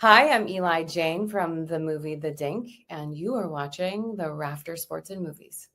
Hi, I'm Eli Jane from the movie The Dink, and you are watching the Rafters Sports and Movies.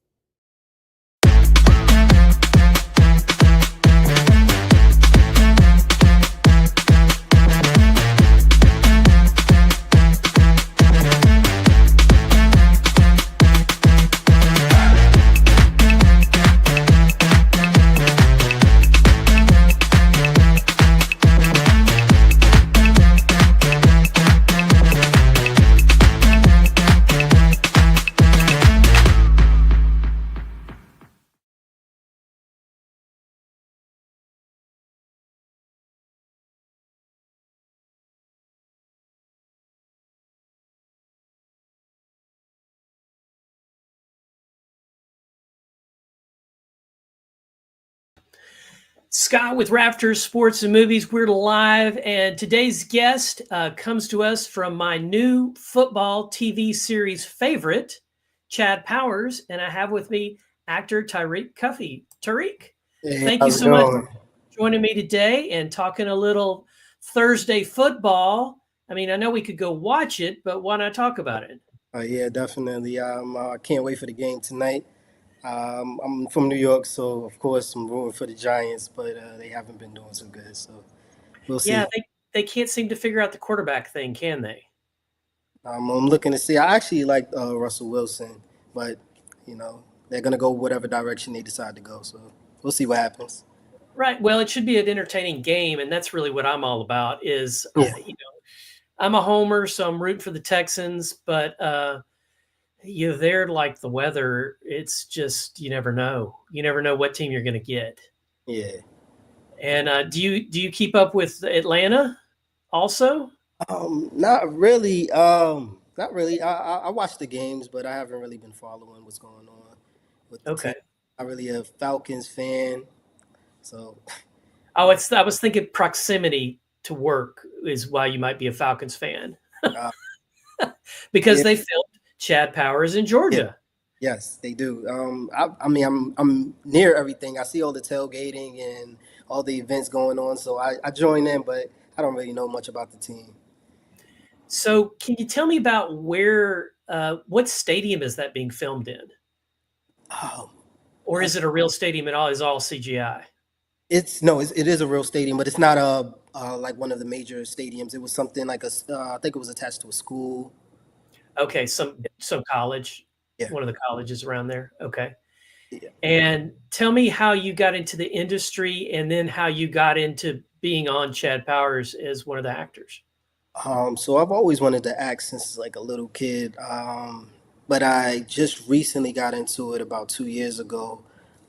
Scott with Rafters Sports and Movies. We're live, and today's guest comes to us from my new football TV series favorite, Chad Powers, and I have with me actor Tyric Cuffie. Tyric, thank you so much for joining me today and talking a little Thursday football. I mean, I know we could go watch it, but why not talk about it? Yeah, definitely. I can't wait for the game tonight. I'm from New York, so of course I'm rooting for the Giants, but they haven't been doing so good. So we'll see. Yeah, they can't seem to figure out the quarterback thing, can they? I'm looking to see. I actually like Russell Wilson, but they're gonna go whatever direction they decide to go. So we'll see what happens. Right. Well, it should be an entertaining game, and that's really what I'm all about. Yeah. I'm a homer, so I'm rooting for the Texans, but they're like the weather. It's just you never know. You never know what team you're going to get. Yeah. And do you keep up with Atlanta also? Not really. Not really. I watch the games, but I haven't really been following what's going on with the team. Okay. I'm really a Falcons fan, so. Oh, I was thinking proximity to work is why you might be a Falcons fan Uh, because yeah. they filmed Chad Powers in Georgia. Yes, they do. I mean, I'm near everything. I see all the tailgating and all the events going on, so I join in, but I don't really know much about the team. So, can you tell me about what stadium is that being filmed in? Oh, Or uh, is it a real stadium at all? Is all CGI? it is a real stadium, but it's not like one of the major stadiums. It was something like I think it was attached to a school. Okay, some college, Yeah, one of the colleges around there. Okay. yeah. And tell me how you got into the industry and then how you got into being on Chad Powers as one of the actors. So I've always wanted to act since like a little kid, but I just recently got into it about 2 years ago.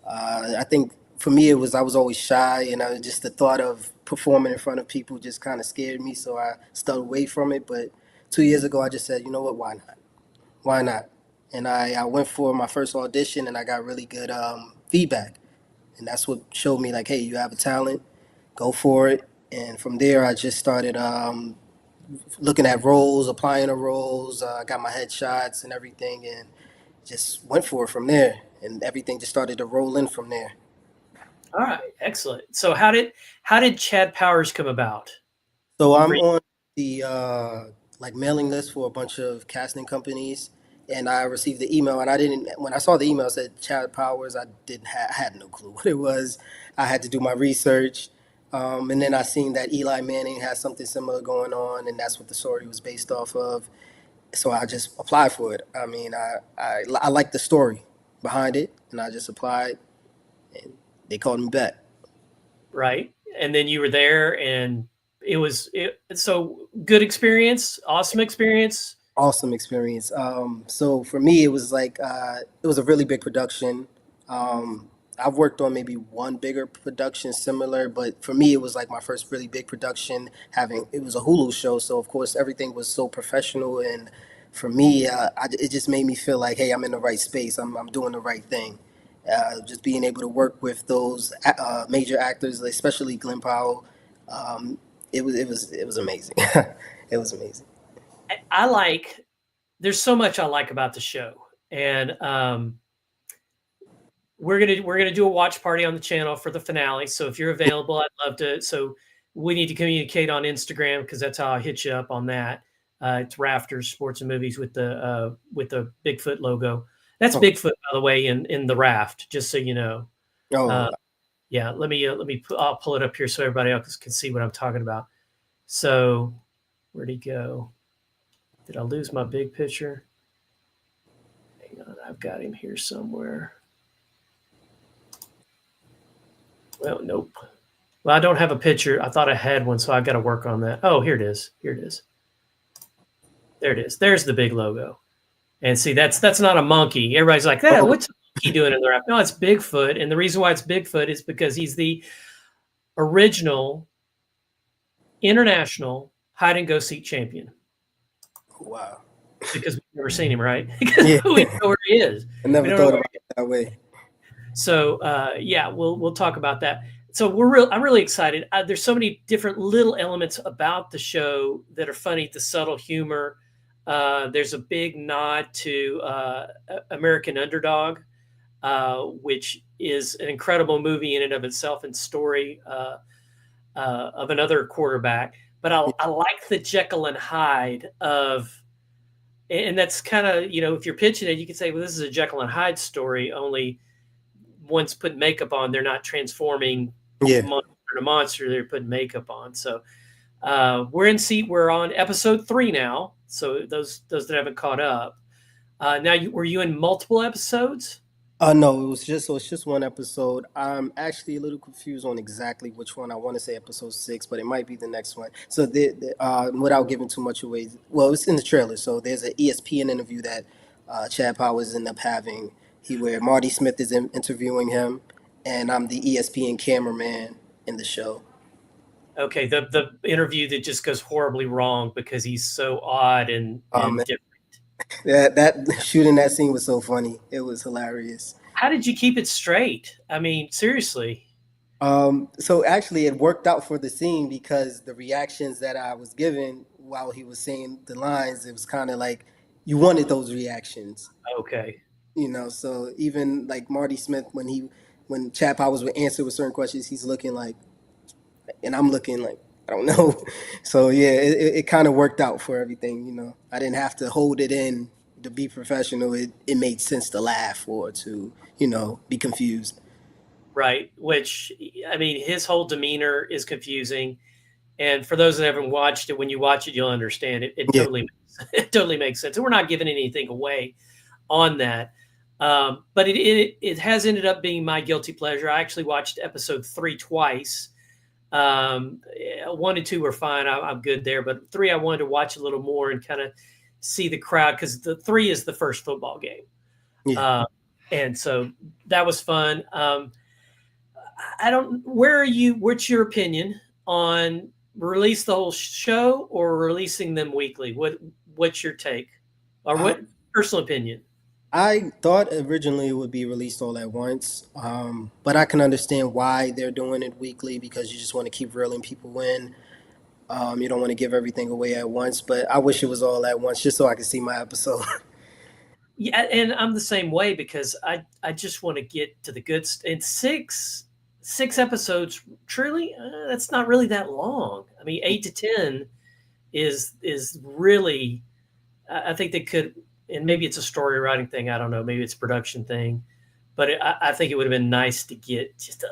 I think for me it was I was always shy, and just the thought of performing in front of people just kind of scared me, so I stayed away from it. But 2 years ago, I just said, you know what, why not? Why not? And I went for my first audition, and I got really good feedback, and that's what showed me like, hey, you have a talent, go for it. And from there, I just started looking at roles, applying to roles. Got my headshots and everything, and just went for it from there. And everything just started to roll in from there. All right, excellent. So how did Chad Powers come about? So I'm on the like mailing list for a bunch of casting companies, and I received the email. And I didn't when I saw the email it said Chad Powers. I had no clue what it was. I had to do my research. And then I seen that Eli Manning has something similar going on, and that's what the story was based off of. So I just applied for it. I mean, I like the story behind it, and I just applied, and they called me back. Right. And then you were there and so good experience, awesome experience. Awesome experience. So for me, it was like it was a really big production. I've worked on maybe one bigger production similar, but for me, it was like my first really big production. Having it was a Hulu show, so of course everything was so professional, and for me, it just made me feel like, hey, I'm in the right space. I'm doing the right thing. Just being able to work with those major actors, especially Glenn Powell, um, it was amazing. It was amazing. I like there's so much I like about the show. And we're gonna do a watch party on the channel for the finale. So if you're available, I'd love to. So we need to communicate on Instagram because that's how I hit you up on that. It's Rafters Sports and Movies with the Bigfoot logo. That's Oh, Bigfoot, by the way, in the raft. Just so you know. oh, Uh, yeah, I'll pull it up here so everybody else can see what I'm talking about. So, where'd he go? Did I lose my big picture? Hang on, I've got him here somewhere. Well, nope. Well, I don't have a picture. I thought I had one, so I've got to work on that. Oh, here it is. Here it is. There it is. There's the big logo. And see, that's not a monkey. Everybody's like, "Hey, oh, what's a monkey doing in the raft?" No, it's Bigfoot. And the reason why it's Bigfoot is because he's the original international hide and go seek champion. wow. Because we've never seen him, right? Because Yeah, we know where he is. I We never don't know thought where about it that way. So yeah, we'll talk about that. So I'm really excited. There's so many different little elements about the show that are funny. The subtle humor. There's a big nod to American Underdog, which is an incredible movie in and of itself and story of another quarterback. But I like the Jekyll and Hyde of, and that's kind of, if you're pitching it, you can say, well, this is a Jekyll and Hyde story, only once put makeup on, they're not transforming Yeah. monster to monster, they're putting makeup on. So we're on episode 3 now. So those that haven't caught up. Now, were you in multiple episodes? No, it's just one episode. I'm actually a little confused on exactly which one. I want to say episode 6, but it might be the next one. So, without giving too much away, well, it's in the trailer. So, there's an ESPN interview that Chad Powers ended up having. Where Marty Smith is interviewing him, and I'm the ESPN cameraman in the show. Okay, the interview that just goes horribly wrong because he's so odd and Man, different. that shooting that scene was so funny. It was hilarious. How did you keep it straight? I mean, seriously. So actually, it worked out for the scene because the reactions that I was given while he was saying the lines, it was kind of like you wanted those reactions, Okay. So even like Marty Smith, when Chad Powers would answer with certain questions, he's looking like, and I'm looking like I don't know. So yeah, it kind of worked out for everything. I didn't have to hold it in to be professional. It made sense to laugh or to be confused. Right. Which, I mean, his whole demeanor is confusing. And for those that haven't watched it, when you watch it, you'll understand it. Yeah, It totally makes sense. And we're not giving anything away on that. But it has ended up being my guilty pleasure. I actually watched episode 3 twice. 1 and 2 were fine. I'm good there. But 3, I wanted to watch a little more and kind of see the crowd because the 3 is the first football game. yeah. And so that was fun. Where are you? What's your opinion on release the whole show or releasing them weekly? What's your take or what personal opinion? I thought originally it would be released all at once, but I can understand why they're doing it weekly because you just want to keep reeling people in. You don't want to give everything away at once, but I wish it was all at once just so I could see my episode. Yeah, and I'm the same way because I just want to get to the good. And six episodes, truly, that's not really that long. I mean, 8 to 10 is really. I think they could, and maybe it's a story writing thing. I don't know. Maybe it's a production thing, but I think it would have been nice to get just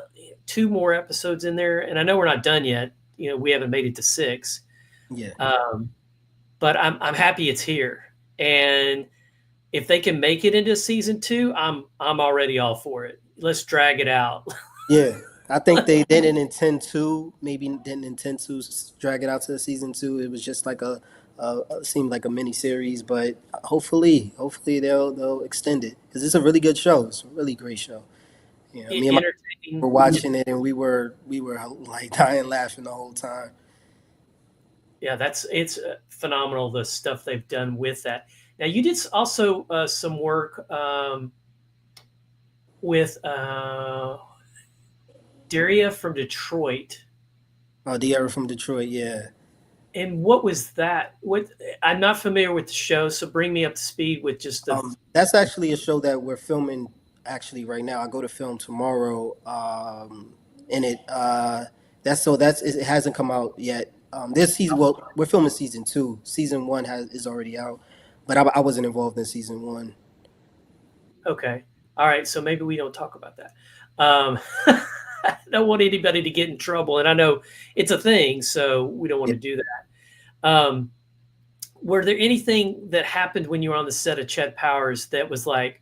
2 more episodes in there. And I know we're not done yet. We haven't made it to 6. Yeah, But I'm happy it's here. And if they can make it into season 2, I'm already all for it. Let's drag it out. yeah. I think they didn't intend to, maybe didn't intend to drag it out to season 2. It was just like seemed like a mini series, but hopefully they'll extend it because it's a really good show. It's a really great show. Me and my Entertaining. were watching it and we were like dying laughing the whole time. Yeah, it's phenomenal the stuff they've done with that. Now you did also some work with Daria from Detroit. Oh, the era from Detroit, yeah. And what was that? What I'm not familiar with the show, so bring me up to speed with just the. That's actually a show that we're filming actually right now. I go to film tomorrow, and it hasn't come out yet. This season, well, we're filming season 2. Season 1 is already out, but I wasn't involved in season 1. Okay. All right. So maybe we don't talk about that. I don't want anybody to get in trouble. And I know it's a thing, so we don't want Yeah. to do that. Were there anything that happened when you were on the set of Chet Powers that was like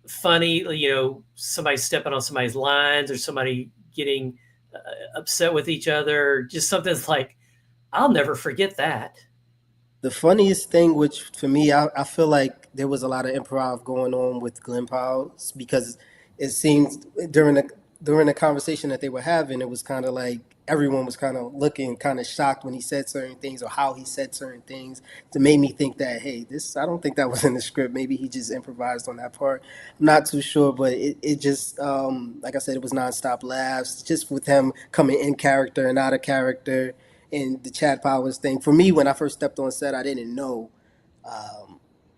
funny? You know, somebody stepping on somebody's lines or somebody getting upset with each other, just something that's like, I'll never forget that. The funniest thing, which for me, I feel like there was a lot of improv going on with Glenn Powell's because it seems during the conversation that they were having, it was kind of like everyone was kind of looking kind of shocked when he said certain things or how he said certain things to make me think that, hey, this, I don't think that was in the script. Maybe he just improvised on that part. I'm not too sure, but it just like I said, it was nonstop laughs just with him coming in character and out of character, and the Chad Powers thing. For me, when I first stepped on set, I didn't know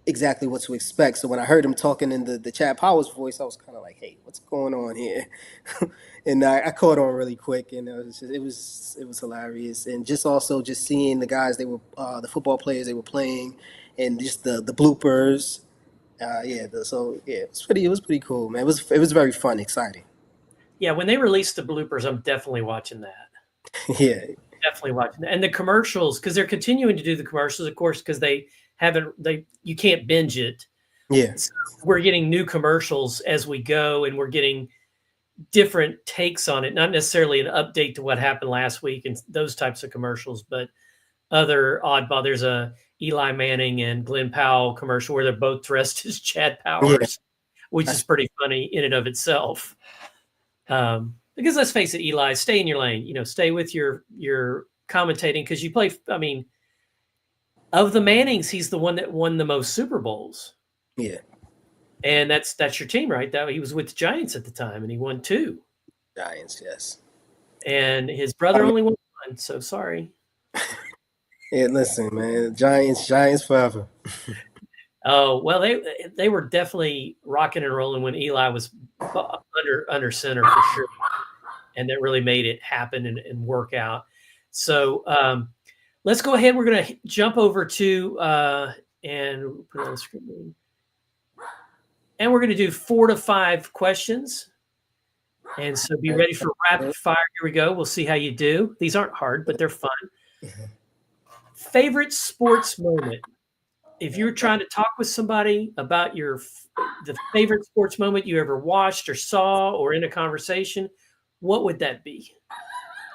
exactly what to expect. So when I heard him talking in the Chad Powers voice, I was kind of like, "Hey, what's going on here?" And I caught on really quick, and it was hilarious. And just also just seeing the guys, they were the football players they were playing, and just the bloopers. Yeah, it was pretty cool, man. It was very fun, exciting. Yeah, when they released the bloopers, I'm definitely watching that. Yeah, Definitely watching that. And the commercials, because they're continuing to do the commercials, of course, because you can't binge it. yeah, So we're getting new commercials as we go, and we're getting different takes on it, not necessarily an update to what happened last week and those types of commercials, but other oddball. There's a Eli Manning and Glenn Powell commercial where they're both dressed as Chad yeah. Powers, which is pretty funny in and of itself. Because let's face it, Eli, stay in your lane. You know, stay with your commentating because you play. I mean, of the Mannings, he's the one that won the most Super Bowls. Yeah. And that's your team, right? That he was with the Giants at the time, and he won 2. Giants, yes. And his brother only won 1. So sorry. Yeah, listen, man. Giants forever. Oh well, they were definitely rocking and rolling when Eli was under center for sure, and that really made it happen and work out. So let's go ahead. We're going to jump over to and put it on the screen. And we're going to do 4 to 5 questions. And so be ready for rapid fire. Here we go. We'll see how you do. These aren't hard, but they're fun. Favorite sports moment? If you're trying to talk with somebody about the favorite sports moment you ever watched or saw or in a conversation, what would that be?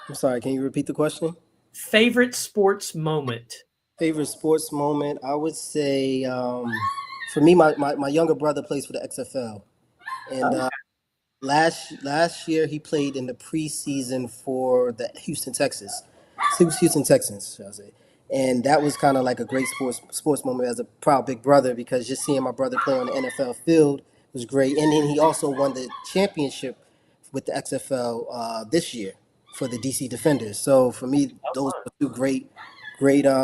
I'm sorry, can you repeat the question? Favorite sports moment? Favorite sports moment? I would say, for me, my younger brother plays for the XFL. And last year he played in the preseason for the Houston Texans, shall I say. And that was kind of like a great sports moment as a proud big brother because just seeing my brother play on the NFL field was great. And then he also won the championship with the XFL this year for the DC Defenders. So for me, those were two great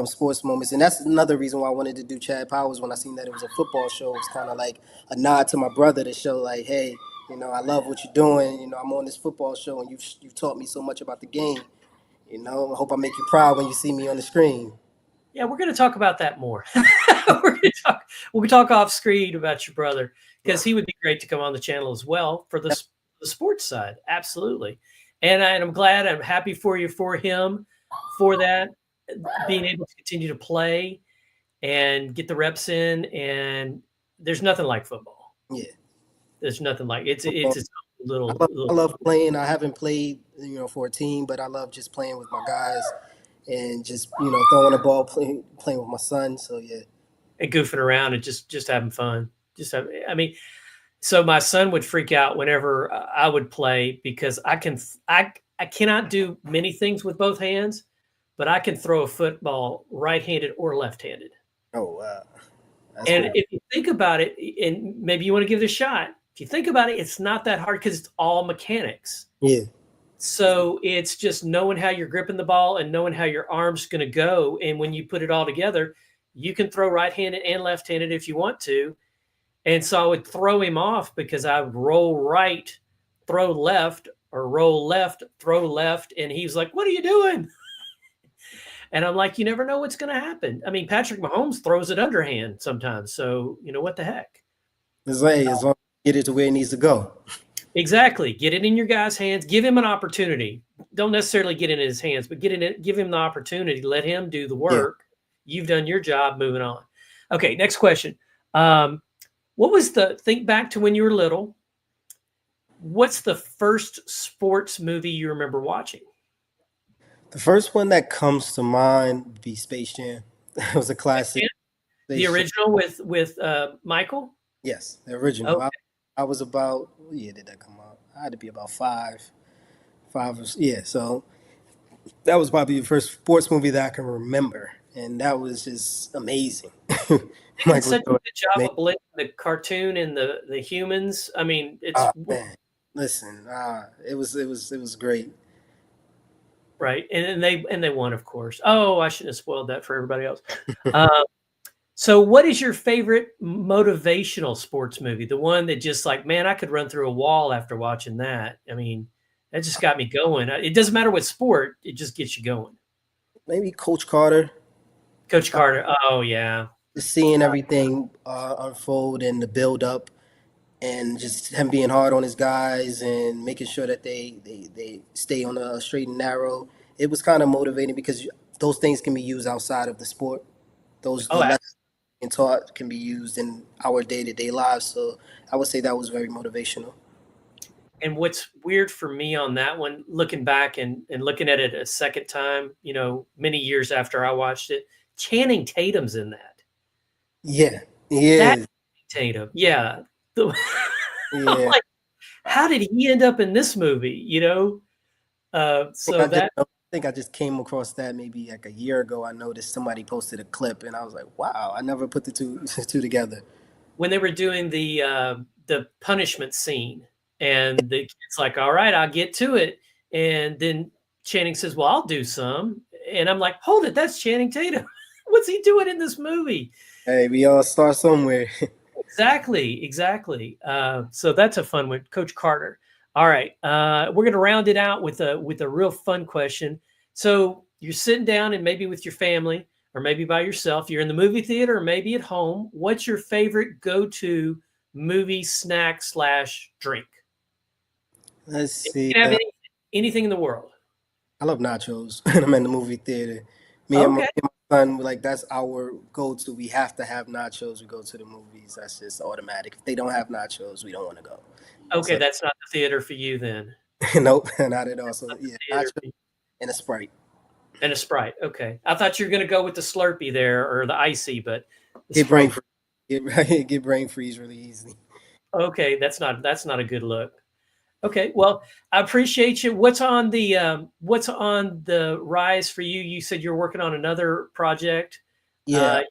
sports moments. And that's another reason why I wanted to do Chad Powers when I seen that it was a football show. It was kind of like a nod to my brother to show like, hey, I love what you're doing. I'm on this football show and you've taught me so much about the game. I hope I make you proud when you see me on the screen. Yeah, we're going to talk about that more. We'll talk off screen about your brother because he would be great to come on the channel as well for the sports side. Absolutely. And I'm glad, I'm happy for him, for that, being able to continue to play and get the reps in. And there's nothing like football. Yeah. There's nothing like it's its little. I love playing. I haven't played, for a team, but I love just playing with my guys and just throwing a ball, playing with my son. So yeah. And goofing around and just having fun. So my son would freak out whenever I would play because I cannot do many things with both hands, but I can throw a football right-handed or left-handed. Oh wow. And cool. If you think about it, and maybe you want to give it a shot, if you think about it, it's not that hard because it's all mechanics. Yeah. So it's just knowing how you're gripping the ball and knowing how your arm's going to go. And when you put it all together, you can throw right-handed and left-handed if you want to. And so I would throw him off because I would roll right, throw left, or roll left, throw left. And he was like, what are you doing? And I'm like, you never know what's going to happen. I mean, Patrick Mahomes throws it underhand sometimes. So, what the heck? It's like, as long as you get it to where it needs to go. Exactly. Get it in your guy's hands. Give him an opportunity. Don't necessarily get it in his hands, but give him the opportunity. Let him do the Yeah. work. You've done your job. Moving on. Okay. Next question. What was think back to when you were little? What's the first sports movie you remember watching? The first one that comes to mind would be Space Jam. It was a classic. The Space Jam. original with Michael? Yes, the original. Okay. I was about, what year did that come out? I had to be about five or yeah. So that was probably the first sports movie that I can remember, and that was just amazing. They did Michael such a Jordan, good job man. of blending the cartoon and the humans. I mean, it's Ah, man, listen, it was great. right, and they won, of course. Oh, I shouldn't have spoiled that for everybody else. Uh, so, what is your favorite motivational sports movie? The one that just like, man, I could run through a wall after watching that. I mean, that just got me going. It doesn't matter what sport; it just gets you going. Maybe Coach Carter. Coach Carter. Oh yeah, Just seeing everything unfold and the build up, and just him being hard on his guys and making sure that they stay on a straight and narrow. It was kind of motivating because those things can be used outside of the sport. Those oh, the lessons being taught can be used in our day to day lives. So I would say that was very motivational. and what's weird for me on that one, looking back and looking at it a second time, many years after I watched it, Channing Tatum's in that. Yeah, he That is. Tatum, yeah. I'm Yeah, like, how did he end up in this movie? So that I think I just came across that maybe like a year ago. I noticed somebody posted a clip, and I was like, "Wow!" I never put the two together. when they were doing the punishment scene, and the kid's like, "All right, I'll get to it," and then Channing says, "Well, I'll do some," and I'm like, "Hold it, that's Channing Tatum. What's he doing in this movie?" Hey, we all start somewhere. Exactly. So that's a fun one, Coach Carter. All right, we're going to round it out with a real fun question. So you're sitting down and maybe with your family or maybe by yourself. You're in the movie theater or maybe at home. What's your favorite go-to movie snack / drink? Let's You see. can have anything in the world. I love nachos, and I'm in the movie theater. Okay. Me and my son, like that's our go-to. We have to have nachos. We go to the movies. That's just automatic. If they don't have nachos, we don't want to go. Okay, So that's not the theater for you then. nope, not at all. So Not the yeah, theater nachos for you. and a Sprite. And a Sprite. Okay. I thought you were going to go with the Slurpee there or the icy, but the Get brain Sprite. freeze. Get brain freeze really easily. Okay, that's not a good look. Okay, well, I appreciate you. What's on the rise for you? You said you're working on another project. Yeah, Uh,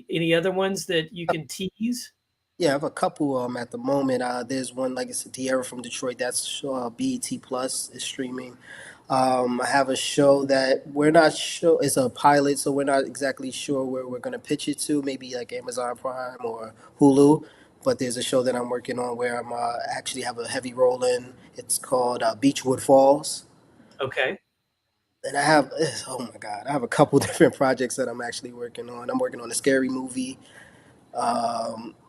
any other ones that you can tease? yeah. I have a couple at the moment. There's one like it's a Tierra from Detroit. That's BET Plus is streaming. I have a show that we're not sure. It's a pilot, so we're not exactly sure where we're going to pitch it to. Maybe like Amazon Prime or Hulu. But there's a show that I'm working on where I'm actually have a heavy role in. It's called Beechwood Falls, Okay, and I have oh my god, I have a couple different projects that I'm actually working on. I'm working on a scary movie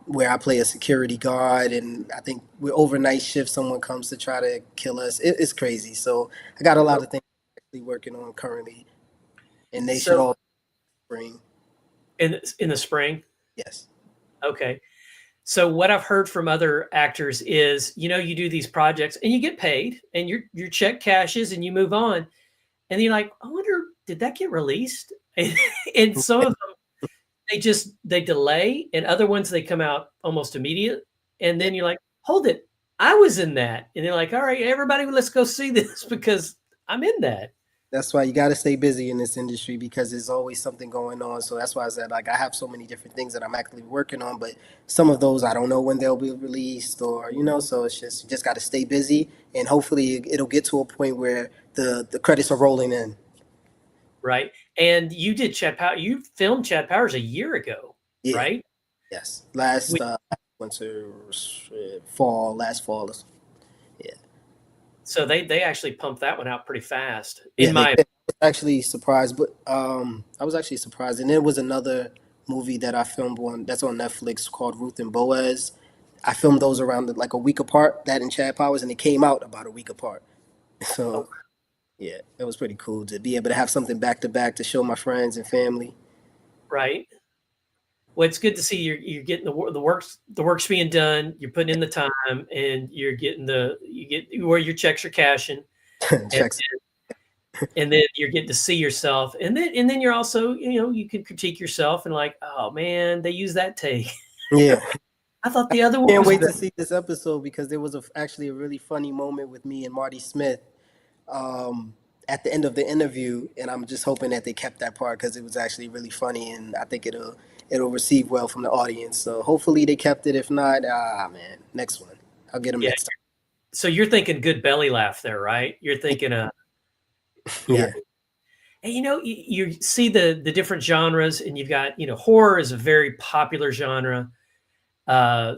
where I play a security guard, and I think we're overnight shift. Someone comes to try to kill us. It's crazy. So I got a lot of things I'm actually working on currently, and they should so all bring. in the spring. Yes. Okay, so what I've heard from other actors is, you do these projects and you get paid, and your check cashes, and you move on, and then you're like, I wonder, did that get released? And some of them they delay, and other ones they come out almost immediate, and Yeah. then you're like, hold it, I was in that, and they're like, all right, everybody, let's go see this because I'm in that. That's why you got to stay busy in this industry because there's always something going on. So that's why I said like I have so many different things that I'm actually working on, but some of those I don't know when they'll be released or So it's just you just got to stay busy and hopefully it'll get to a point where the credits are rolling in. Right, and you did Chad Power, you filmed Chad Powers a year ago, Yeah. right? Yes. Last With winter, fall, last fall. Yeah. So they actually pumped that one out pretty fast. Yeah, In they my did. I was actually surprised, but I was actually surprised. And there was another movie that I filmed that's on Netflix called Ruth and Boaz. I filmed those around like a week apart, that and Chad Powers, and it came out about a week apart. oh, So yeah, it was pretty cool to be able to have something back to back to show my friends and family. right. Well, it's good to see you're getting the work's being done. You're putting in the time, and you're getting you get where your checks are cashing, and Checks. and then you're getting to see yourself, and then you're also you can critique yourself and like, oh man, they used that take. Yeah. I thought the other one Can't was wait better. to see this episode because there was actually a really funny moment with me and Marty Smith um, at the end of the interview, and I'm just hoping that they kept that part because it was actually really funny, and I think it'll receive well from the audience. So hopefully they kept it. If not, man, next one. I'll get them Yeah. next So you're thinking good belly laugh there, right? You're thinking, time. yeah. Yeah, And you see the different genres, and you've got horror is a very popular genre.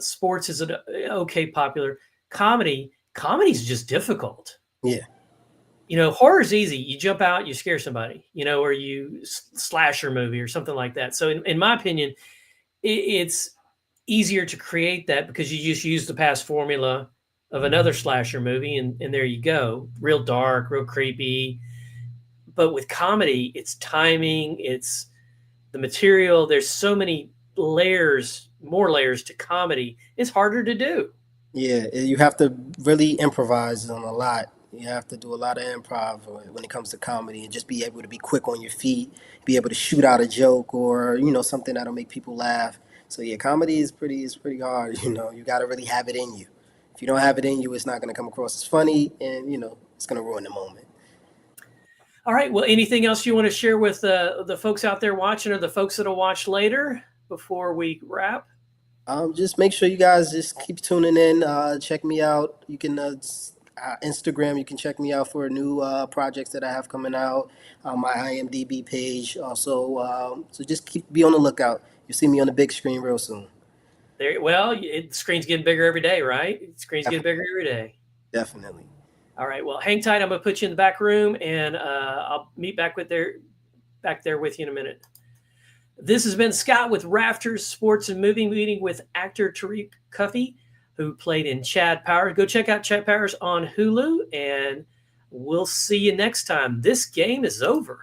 Sports is an okay popular. Comedy's just difficult. yeah, Horror's easy. You jump out, you scare somebody, or you slasher movie or something like that. So in my opinion, it's easier to create that because you just use the past formula of another slasher movie, and there you go. Real dark, real creepy. But with comedy, it's timing, it's the material. There's so many layers, more layers to comedy. It's harder to do. yeah. You have to really improvise on a lot. You have to do a lot of improv when it comes to comedy, and just be able to be quick on your feet, be able to shoot out a joke or something that'll make people laugh. So yeah, comedy is pretty hard. You got to really have it in you. If you don't have it in you, it's not going to come across as funny, and it's going to ruin the moment. All right. Well, anything else you want to share with the folks out there watching, or the folks that'll watch later before we wrap? Just make sure you guys just keep tuning in. Check me out. You can Instagram. You can check me out for new projects that I have coming out. My IMDb page also. So just be on the lookout. You'll see me on the big screen real soon. Well, the screen's getting bigger every day, right? The screen's getting bigger every day. Definitely. All right. Well, hang tight. I'm going to put you in the back room, and I'll meet back there with you in a minute. This has been Scott with Rafters Sports and Movie, meeting with actor Tyric Cuffie, who played in Chad Powers. Go check out Chad Powers on Hulu, and we'll see you next time. This game is over.